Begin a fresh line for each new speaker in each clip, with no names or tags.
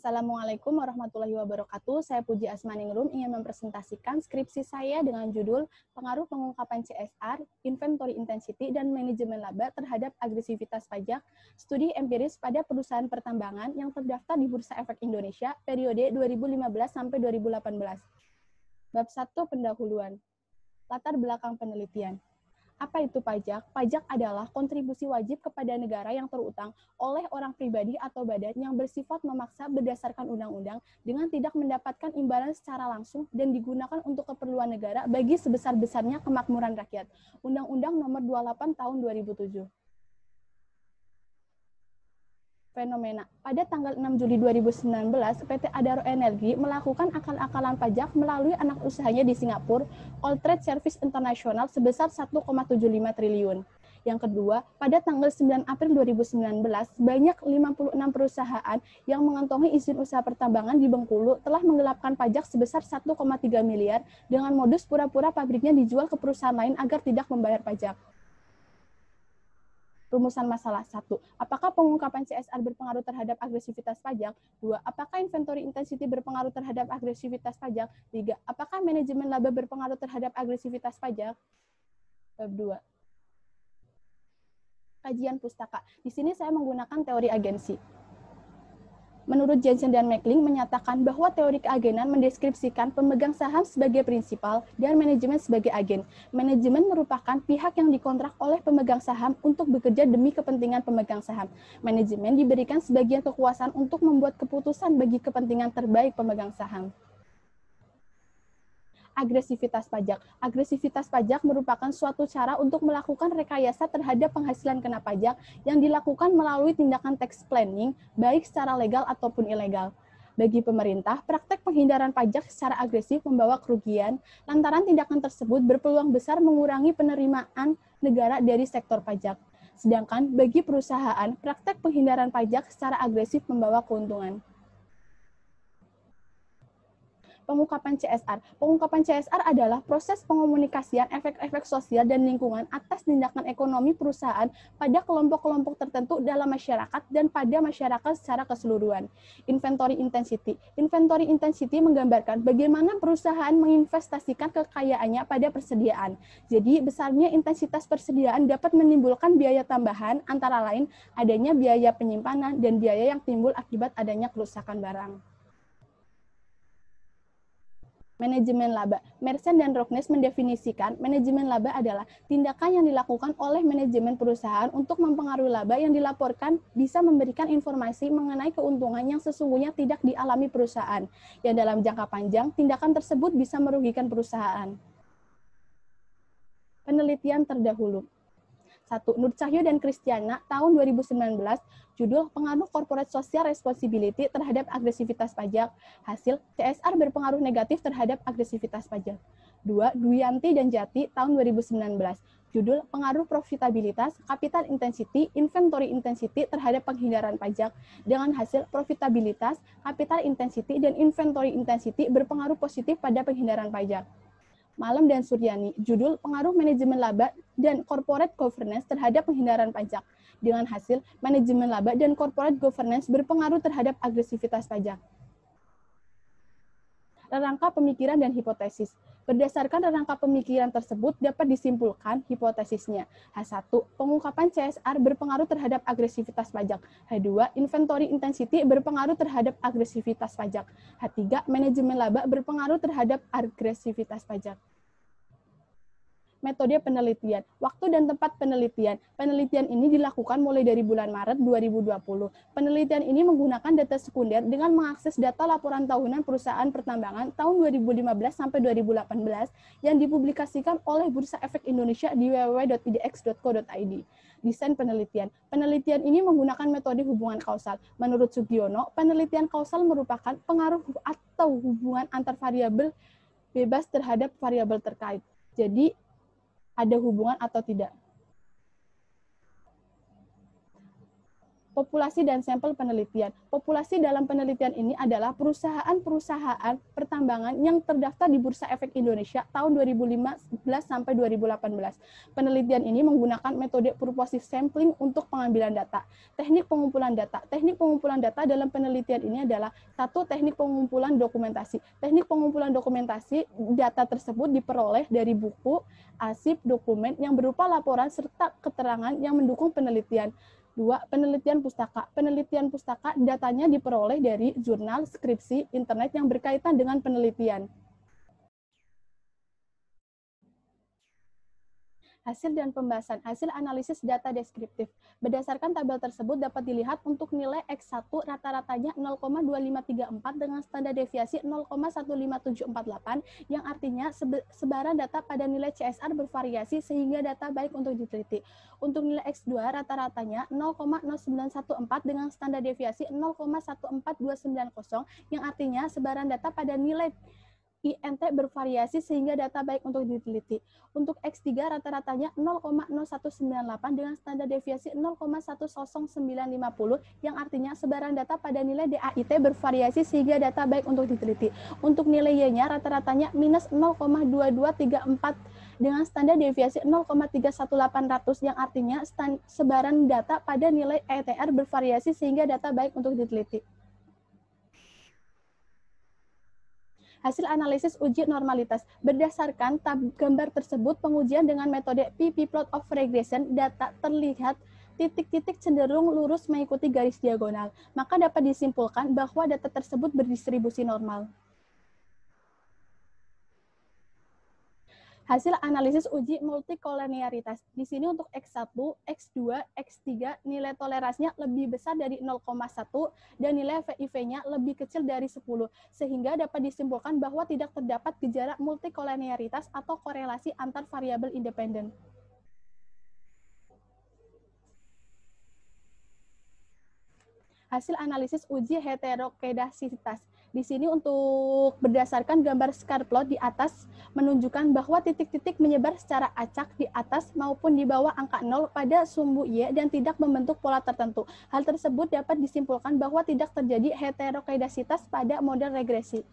Assalamualaikum warahmatullahi wabarakatuh. Saya Puji Asmaningrum ingin mempresentasikan skripsi saya dengan judul Pengaruh Pengungkapan CSR, Inventory Intensity, dan Manajemen Laba terhadap Agresivitas Pajak, Studi Empiris pada Perusahaan Pertambangan yang terdaftar di Bursa Efek Indonesia periode 2015 sampai 2018. Bab 1 Pendahuluan. Latar belakang penelitian. Apa itu pajak? Pajak adalah kontribusi wajib kepada negara yang terutang oleh orang pribadi atau badan yang bersifat memaksa berdasarkan undang-undang dengan tidak mendapatkan imbalan secara langsung dan digunakan untuk keperluan negara bagi sebesar-besarnya kemakmuran rakyat. Undang-Undang Nomor 28 Tahun 2007. Fenomena. Pada tanggal 6 Juli 2019, PT Adaro Energi melakukan akal-akalan pajak melalui anak usahanya di Singapura, All Trade Service International sebesar 1,75 triliun. Yang kedua, pada tanggal 9 April 2019, banyak 56 perusahaan yang mengantongi izin usaha pertambangan di Bengkulu telah menggelapkan pajak sebesar 1,3 miliar dengan modus pura-pura pabriknya dijual ke perusahaan lain agar tidak membayar pajak. Rumusan masalah. 1. Apakah pengungkapan CSR berpengaruh terhadap agresivitas pajak? 2. Apakah inventory intensity berpengaruh terhadap agresivitas pajak? 3. Apakah manajemen laba berpengaruh terhadap agresivitas pajak? Bab 2. Kajian pustaka. Di sini saya menggunakan teori agensi. Menurut Jensen dan Meckling menyatakan bahwa teori keagenan mendeskripsikan pemegang saham sebagai prinsipal dan manajemen sebagai agen. Manajemen merupakan pihak yang dikontrak oleh pemegang saham untuk bekerja demi kepentingan pemegang saham. Manajemen diberikan sebagian kekuasaan untuk membuat keputusan bagi kepentingan terbaik pemegang saham. Agresivitas pajak. Agresivitas pajak merupakan suatu cara untuk melakukan rekayasa terhadap penghasilan kena pajak yang dilakukan melalui tindakan tax planning, baik secara legal ataupun ilegal. Bagi pemerintah, praktek penghindaran pajak secara agresif membawa kerugian, lantaran tindakan tersebut berpeluang besar mengurangi penerimaan negara dari sektor pajak. Sedangkan bagi perusahaan, praktek penghindaran pajak secara agresif membawa keuntungan. Pengungkapan CSR. Pengungkapan CSR adalah proses pengomunikasian efek-efek sosial dan lingkungan atas tindakan ekonomi perusahaan pada kelompok-kelompok tertentu dalam masyarakat dan pada masyarakat secara keseluruhan. Inventory intensity. Inventory intensity menggambarkan bagaimana perusahaan menginvestasikan kekayaannya pada persediaan. Jadi, besarnya intensitas persediaan dapat menimbulkan biaya tambahan, antara lain adanya biaya penyimpanan dan biaya yang timbul akibat adanya kerusakan barang. Manajemen laba. Mersenne dan Rocknes mendefinisikan manajemen laba adalah tindakan yang dilakukan oleh manajemen perusahaan untuk mempengaruhi laba yang dilaporkan bisa memberikan informasi mengenai keuntungan yang sesungguhnya tidak dialami perusahaan, yang dalam jangka panjang tindakan tersebut bisa merugikan perusahaan. Penelitian terdahulu. 1. Nur Cahyo dan Kristiana, tahun 2019, judul Pengaruh Corporate Social Responsibility terhadap Agresivitas Pajak. Hasil, CSR berpengaruh negatif terhadap agresivitas pajak. 2. Duyanti dan Jati, tahun 2019, judul Pengaruh Profitabilitas, Capital Intensity, Inventory Intensity terhadap penghindaran pajak. Dengan hasil, profitabilitas, capital intensity, dan inventory intensity berpengaruh positif pada penghindaran pajak. Malam dan Suryani, judul Pengaruh Manajemen Laba dan Corporate Governance terhadap Penghindaran Pajak. Dengan hasil, manajemen laba dan corporate governance berpengaruh terhadap agresivitas pajak. Rangka pemikiran dan hipotesis. Berdasarkan rangka pemikiran tersebut dapat disimpulkan hipotesisnya. H1. Pengungkapan CSR berpengaruh terhadap agresivitas pajak. H2. Inventory intensity berpengaruh terhadap agresivitas pajak. H3. Manajemen laba berpengaruh terhadap agresivitas pajak. Metode penelitian. Waktu dan tempat penelitian. Penelitian ini dilakukan mulai dari bulan Maret 2020. Penelitian ini menggunakan data sekunder dengan mengakses data laporan tahunan perusahaan pertambangan tahun 2015 sampai 2018 yang dipublikasikan oleh Bursa Efek Indonesia di www.idx.co.id. Desain penelitian. Penelitian ini menggunakan metode hubungan kausal. Menurut Sugiono, penelitian kausal merupakan pengaruh atau hubungan antar variabel bebas terhadap variabel terkait. Jadi, ada hubungan atau tidak. Populasi dan sampel penelitian. Populasi dalam penelitian ini adalah perusahaan-perusahaan pertambangan yang terdaftar di Bursa Efek Indonesia tahun 2015 sampai 2018. Penelitian ini menggunakan metode purposive sampling untuk pengambilan data. Teknik pengumpulan data. Teknik pengumpulan data dalam penelitian ini adalah satu, teknik pengumpulan dokumentasi. Teknik pengumpulan dokumentasi, data tersebut diperoleh dari buku, arsip, dokumen yang berupa laporan serta keterangan yang mendukung penelitian. 2. Penelitian pustaka. Penelitian pustaka datanya diperoleh dari jurnal, skripsi, internet yang berkaitan dengan penelitian. Hasil dan pembahasan. Hasil analisis data deskriptif. Berdasarkan tabel tersebut dapat dilihat untuk nilai X1 rata-ratanya 0,2534 dengan standar deviasi 0,15748 yang artinya sebaran data pada nilai CSR bervariasi sehingga data baik untuk diteliti. Untuk nilai X2 rata-ratanya 0,0914 dengan standar deviasi 0,14290 yang artinya sebaran data pada nilai INT bervariasi sehingga data baik untuk diteliti. Untuk X3 rata-ratanya 0,0198 dengan standar deviasi 0,10950 yang artinya sebaran data pada nilai DAIT bervariasi sehingga data baik untuk diteliti. Untuk nilai Y-nya rata-ratanya minus 0,2234 dengan standar deviasi 0,31800 yang artinya sebaran data pada nilai ETR bervariasi sehingga data baik untuk diteliti. Hasil analisis uji normalitas. Berdasarkan gambar tersebut, pengujian dengan metode pp-plot of regression, data terlihat titik-titik cenderung lurus mengikuti garis diagonal. Maka dapat disimpulkan bahwa data tersebut berdistribusi normal. Hasil analisis uji multikoleniaritas. Di sini untuk X1, X2, X3 nilai toleransinya lebih besar dari 0,1 dan nilai VIV-nya lebih kecil dari 10, sehingga dapat disimpulkan bahwa tidak terdapat gejala multikoleniaritas atau korelasi antar variabel independen. Hasil analisis uji heterokedasitas. Di sini untuk berdasarkan gambar scar plot di atas menunjukkan bahwa titik-titik menyebar secara acak di atas maupun di bawah angka 0 pada sumbu Y dan tidak membentuk pola tertentu. Hal tersebut dapat disimpulkan bahwa tidak terjadi heterokedasitas pada model regresi.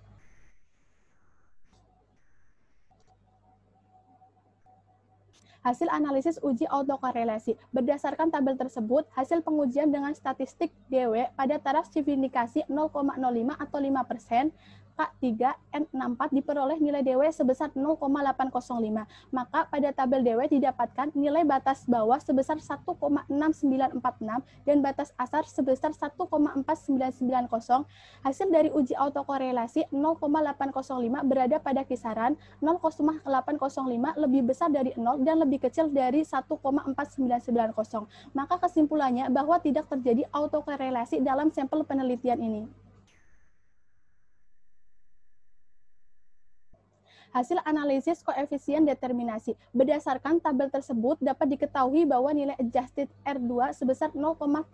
Hasil analisis uji autokorelasi. Berdasarkan tabel tersebut, hasil pengujian dengan statistik DW pada taraf signifikasi 0,05 atau 5%, K3, N64 diperoleh nilai DW sebesar 0,805. Maka pada tabel DW didapatkan nilai batas bawah sebesar 1,6946 dan batas asar sebesar 1,4990. Hasil dari uji autokorelasi 0,805 berada pada kisaran 0,805 lebih besar dari 0 dan lebih kecil dari 1,4990. Maka kesimpulannya bahwa tidak terjadi autokorelasi dalam sampel penelitian ini. Hasil analisis koefisien determinasi. Berdasarkan tabel tersebut, dapat diketahui bahwa nilai adjusted R2 sebesar 0,385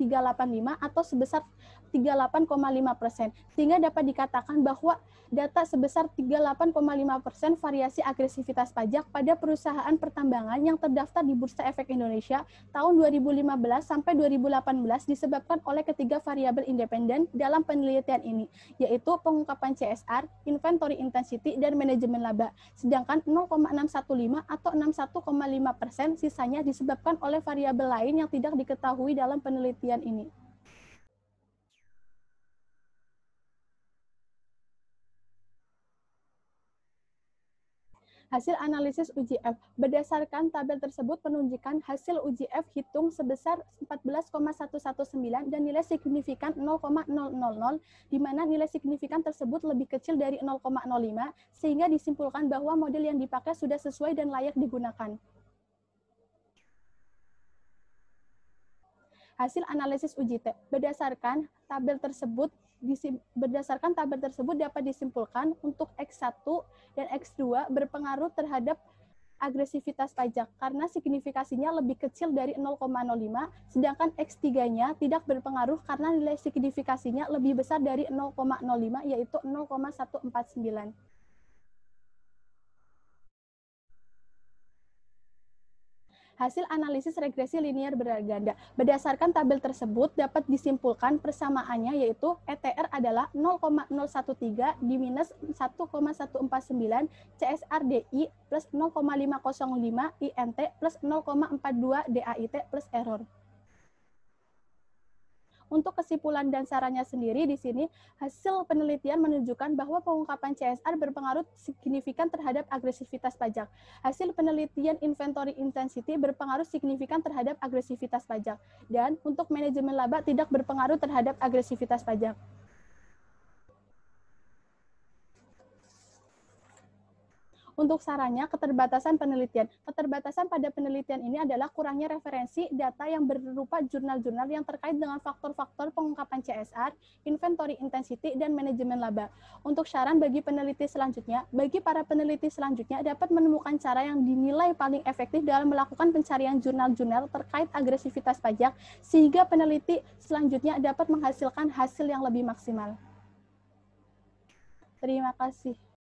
atau sebesar 38,5%, sehingga dapat dikatakan bahwa data sebesar 38,5% variasi agresivitas pajak pada perusahaan pertambangan yang terdaftar di Bursa Efek Indonesia tahun 2015 sampai 2018 disebabkan oleh ketiga variabel independen dalam penelitian ini, yaitu pengungkapan CSR, inventory intensity, dan manajemen laba. Sedangkan 0,615 atau 61,5% sisanya disebabkan oleh variabel lain yang tidak diketahui dalam penelitian ini. Hasil analisis uji F. Berdasarkan tabel tersebut menunjukkan hasil uji F hitung sebesar 14,119 dan nilai signifikan 0,000, di mana nilai signifikan tersebut lebih kecil dari 0,05, sehingga disimpulkan bahwa model yang dipakai sudah sesuai dan layak digunakan. Hasil analisis uji T. Berdasarkan tabel tersebut dapat disimpulkan untuk X1 dan X2 berpengaruh terhadap agresivitas pajak karena signifikasinya lebih kecil dari 0,05, sedangkan X3-nya tidak berpengaruh karena nilai signifikasinya lebih besar dari 0,05 yaitu 0,149. Hasil analisis regresi linear berganda. Berdasarkan tabel tersebut dapat disimpulkan persamaannya yaitu ETR adalah 0,013 di minus 1,149 CSR-DI plus 0,505 INT plus 0,42 DAIT plus error. Untuk kesimpulan dan sarannya sendiri di sini, hasil penelitian menunjukkan bahwa pengungkapan CSR berpengaruh signifikan terhadap agresivitas pajak. Hasil penelitian inventory intensity berpengaruh signifikan terhadap agresivitas pajak. Dan untuk manajemen laba tidak berpengaruh terhadap agresivitas pajak. Untuk sarannya, keterbatasan penelitian. Keterbatasan pada penelitian ini adalah kurangnya referensi data yang berupa jurnal-jurnal yang terkait dengan faktor-faktor pengungkapan CSR, inventory intensity, dan manajemen laba. Untuk saran bagi peneliti selanjutnya, bagi para peneliti selanjutnya dapat menemukan cara yang dinilai paling efektif dalam melakukan pencarian jurnal-jurnal terkait agresivitas pajak, sehingga peneliti selanjutnya dapat menghasilkan hasil yang lebih maksimal. Terima kasih.